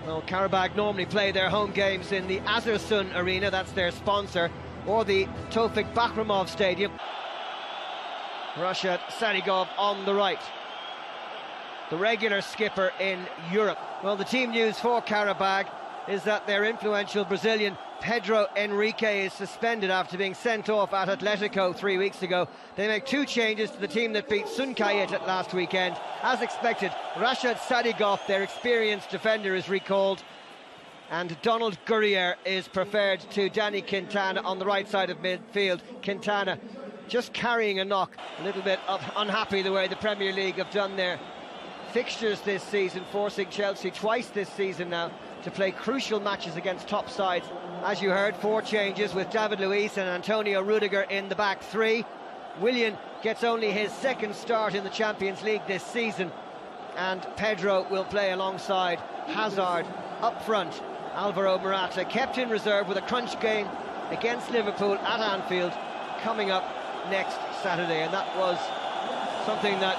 Well, Qarabag normally play their home games in the Azersun Arena, that's their sponsor, or the Tofik Bakramov Stadium. Rashad Sadigov on the right, the regular skipper in Europe. Well, the team news for Qarabag is that their influential Brazilian Pedro Henrique is suspended after being sent off at Atletico 3 weeks ago. They make 2 changes to the team that beat Sunkayet last weekend. As expected, Rashad Sadigov, their experienced defender, is recalled, and Donald Gurrier is preferred to Danny Quintana on the right side of midfield. Quintana just carrying a knock, a little bit unhappy the way the Premier League have done their fixtures this season, forcing Chelsea twice this season now to play crucial matches against top sides. As you heard, 4 changes with David Luiz and Antonio Rudiger in the back 3. Willian gets only his 2nd start in the Champions League this season, and Pedro will play alongside Hazard up front. Alvaro Morata kept in reserve with a crunch game against Liverpool at Anfield coming up next Saturday, and that was something that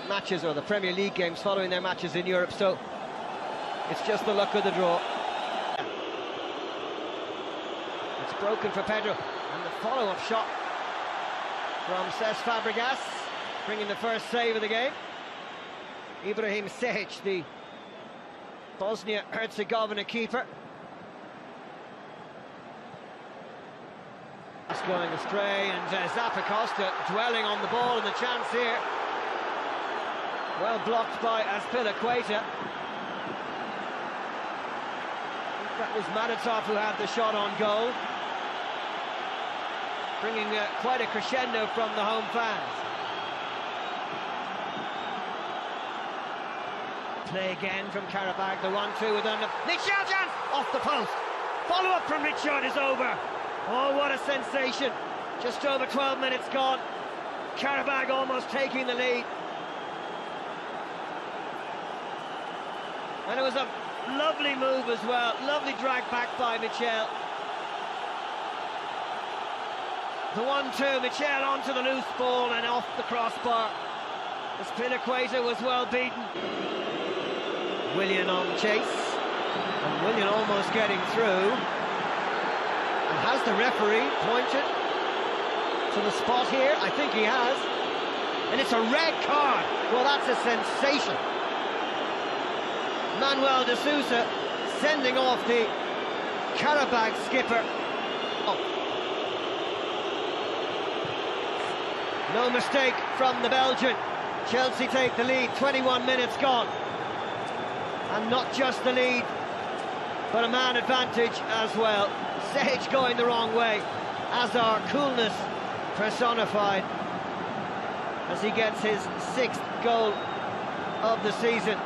matches, or the Premier League games following their matches in Europe, so it's just the luck of the draw. It's broken for Pedro, and the follow-up shot from Cesc Fabregas, bringing the first save of the game. Ibrahim Sehic, the Bosnia-Herzegovina keeper. It's going astray, and Zappacosta dwelling on the ball, and the chance here. Well blocked by Azpilicueta. That was Madatov who had the shot on goal, bringing quite a crescendo from the home fans. Play again from Qarabag, the 1-2 with Michel chance off the post. Follow-up from Richard is over. Oh, what a sensation. Just over 12 minutes gone. Qarabag almost taking the lead. And it was a lovely move as well, lovely drag back by Michel. The 1-2, Michel onto the loose ball and off the crossbar. Azpilicueta was well beaten. Willian on chase, and Willian almost getting through. And has the referee pointed to the spot here? I think he has. And it's a red card. Well, that's a sensation. Manuel de Sousa sending off the Qarabag skipper. Oh. No mistake from the Belgian. Chelsea take the lead, 21 minutes gone. And not just the lead, but a man advantage as well. Sage going the wrong way. Azar, coolness personified, as he gets his 6th goal of the season.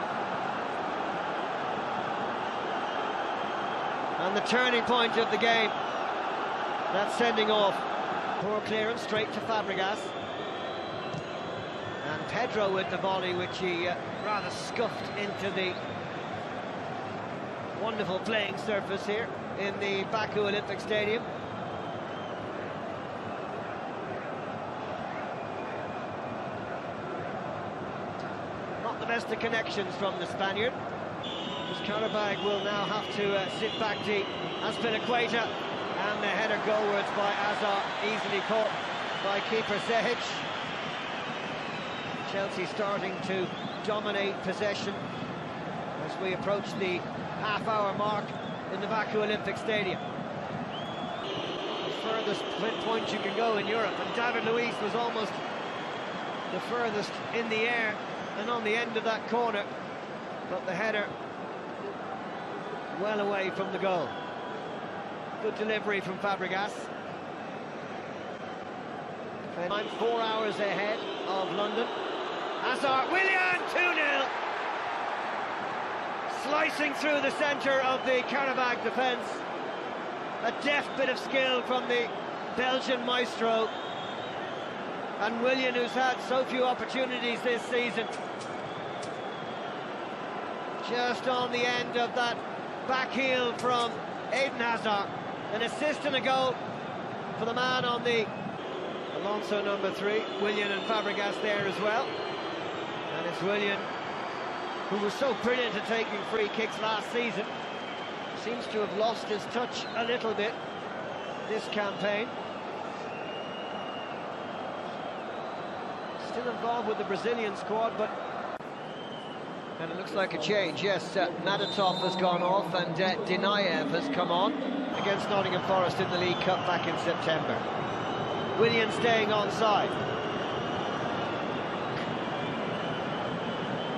And the turning point of the game, that sending off. Poor clearance straight to Fabregas. And Pedro with the volley, which he rather scuffed into the wonderful playing surface here in the Baku Olympic Stadium. Not the best of connections from the Spaniard. Qarabag will now have to sit back deep. Azpilicueta, and the header goalwards by Azar, easily caught by keeper Sehic. Chelsea starting to dominate possession as we approach the half-hour mark in the Baku Olympic Stadium. The furthest point you can go in Europe, and David Luiz was almost the furthest in the air and on the end of that corner, but the header well away from the goal. Good delivery from Fabregas. I'm 4 hours ahead of London. Hazard, Willian, 2-0. Slicing through the centre of the Qarabag defence. A deft bit of skill from the Belgian maestro. And Willian, who's had so few opportunities this season, just on the end of that back heel from Eden Hazard. An assist and a goal for the man on the Alonso number 3. Willian and Fabregas there as well. And it's Willian who was so brilliant at taking free kicks last season, seems to have lost his touch a little bit this campaign. Still involved with the Brazilian squad, but... And it looks like a change, yes. Madatov has gone off and Denayev has come on against Nottingham Forest in the League Cup back in September. Willian staying onside.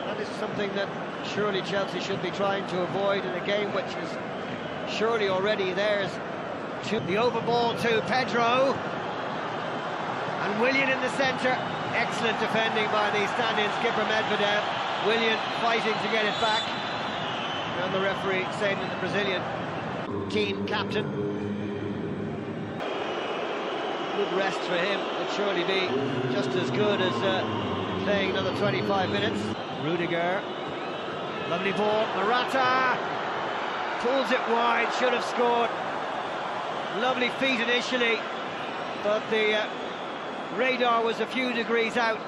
That is something that surely Chelsea should be trying to avoid in a game which is surely already theirs. The over ball to Pedro. And Willian in the centre. Excellent defending by the stand-in skipper Medvedev. Willian fighting to get it back. And the referee saying that the Brazilian team captain. Good rest for him. Would surely be just as good as playing another 25 minutes. Rudiger. Lovely ball. Morata pulls it wide. Should have scored. Lovely feet initially, but the radar was a few degrees out,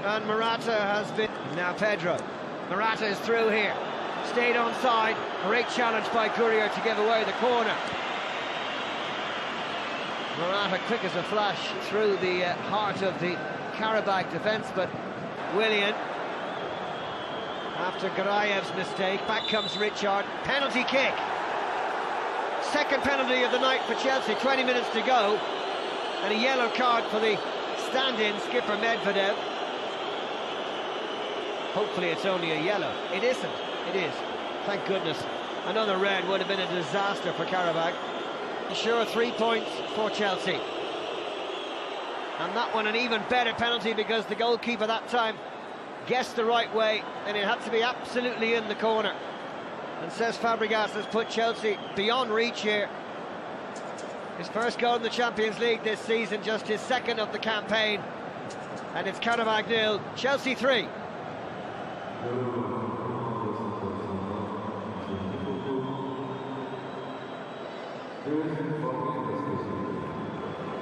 and Morata has been... Now Pedro. Morata is through here. Stayed onside. Great challenge by Courier to give away the corner. Morata quick as a flash through the heart of the Qarabag defence, but Willian, after Garayev's mistake, back comes Richard. Penalty kick. Second penalty of the night for Chelsea, 20 minutes to go, and a yellow card for the stand-in skipper Medvedev. Hopefully it's only a yellow. It isn't. It is. Thank goodness. Another red would have been a disaster for Qarabag. Sure, 3 points for Chelsea. And that one an even better penalty because the goalkeeper that time guessed the right way, and it had to be absolutely in the corner. And Cesc Fabregas has put Chelsea beyond reach here. His first goal in the Champions League this season, just his second of the campaign. And it's Qarabag 0, Chelsea 3.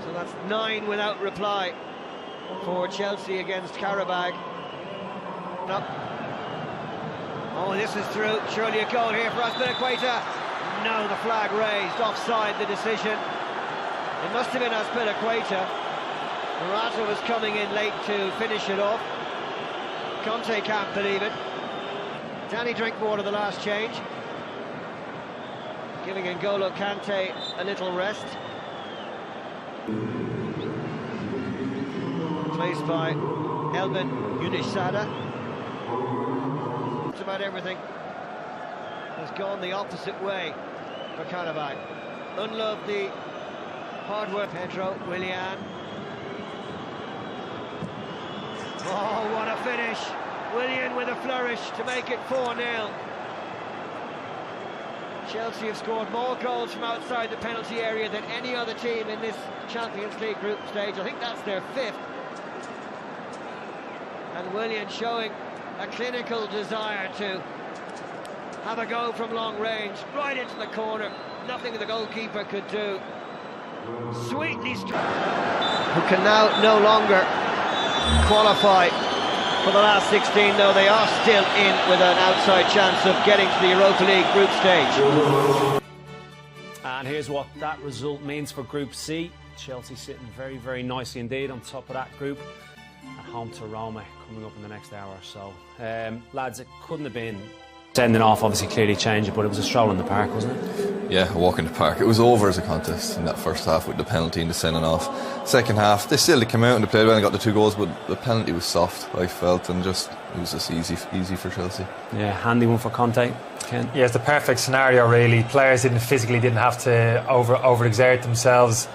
So that's 9 without reply for Chelsea against Qarabag. No. Oh, this is through. Surely a goal here for Azpilicueta. No, the flag raised. Offside, the decision. It must have been Azpilicueta. Morata was coming in late to finish it off. Conte can't believe it. Danny Drinkwater, the last change. Giving N'Golo Kante a little rest. Placed by Elvin Yunisada. About everything has gone the opposite way for Qarabag. Unloved the hard work. Pedro, Willian. Oh, what a finish. Willian with a flourish to make it 4-0. Chelsea have scored more goals from outside the penalty area than any other team in this Champions League group stage. I think that's their 5th. And Willian showing a clinical desire to have a go from long range, right into the corner. Nothing the goalkeeper could do. Sweetly struck. Who can now no longer qualify for the last 16, though they are still in with an outside chance of getting to the Europa League group stage. And here's what that result means for Group C. Chelsea sitting very, very nicely indeed on top of that group. At home to Roma coming up in the next hour or so. Lads, it couldn't have been sending off, obviously clearly changed it, but it was a stroll in the park, wasn't it? Yeah, a walk in the park. It was over as a contest in that first half with the penalty and the sending off. Second half, they came out and they played well and got the 2 goals, but the penalty was soft, I felt, and it was just easy for Chelsea. Yeah, handy one for Conte, Ken. Yeah, it's the perfect scenario really. Players didn't have to overexert themselves.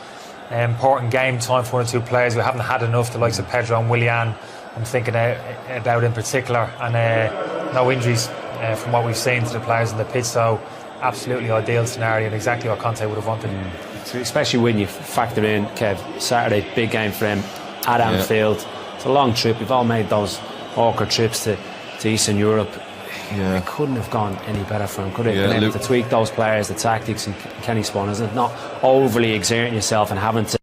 Important game time for 1 or 2 players. We haven't had enough, the likes of Pedro and Willian, I'm thinking about in particular, and no injuries from what we've seen to the players in the pitch, so absolutely ideal scenario and exactly what Conte would have wanted. Especially when you factor in, Kev, Saturday, big game for him at Anfield. It's a long trip. We've all made those awkward trips to Eastern Europe. Yeah. It couldn't have gone any better for him, could it? Been able to tweak those players, the tactics, and Kenny Spawn, isn't it? Not overly exerting yourself and having to